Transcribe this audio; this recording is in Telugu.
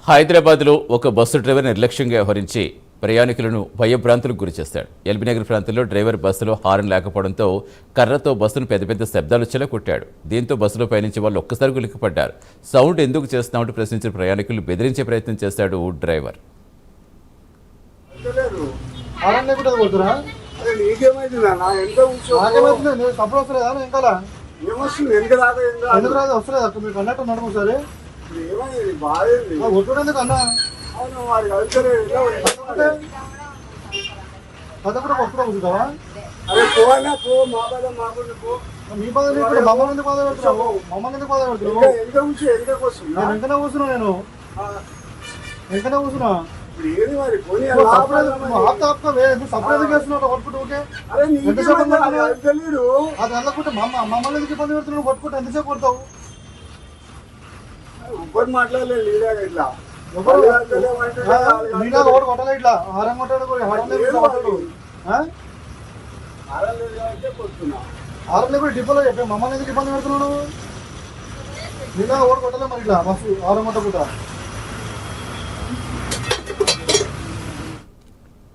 హైదరాబాద్లో ఒక బస్సు డ్రైవర్ నిర్లక్ష్యంగా వ్యవహరించి ప్రయాణికులను భయభ్రాంతులకు గురిచేశాడు. ఎల్బీనగర్ ప్రాంతంలో డ్రైవర్ బస్సులో హారన్ లేకపోవడంతో కర్రతో బస్సును పెద్ద పెద్ద శబ్దాలు చెలకొట్టాడు. దీంతో బస్సులో పయనించే వాళ్ళు ఒక్కసారి ఉలిక్కిపడ్డారు. సౌండ్ ఎందుకు చేస్తున్నామంటూ ప్రశ్నించిన ప్రయాణికులు బెదిరించే ప్రయత్నం చేశాడు డ్రైవర్. మీ బాధ మమ్మల్ని ఎందుకు బాధ పెడుతున్నావు? మమ్మల్ని ఎందుకు బాధ పెడుతున్నావు? వెంకనే కూర్చున్నా, నేను వెంకనే కూర్చున్నా. సపరేట్ చేస్తున్నావు కొట్టుకుంటూ. ఓకే, అది వెళ్ళకుంటే మమ్మల్ని ఎందుకు ఇబ్బంది పెడుతున్నావు? కొట్టుకుంటే ఎంతసేపు కొడతావు? మాట్లాడలేదు ఒకటి కొట్టలే, ఇట్లా హారం కొట్టాడు. హారం కూడా డిపోలో చెప్పా, మమ్మల్ని ఎందుకు ఇబ్బంది పెడుతున్నావు? నిన్న ఒకటి కొట్టలే మరి ఇట్లా బస్సు హారం కొట్టకుండా.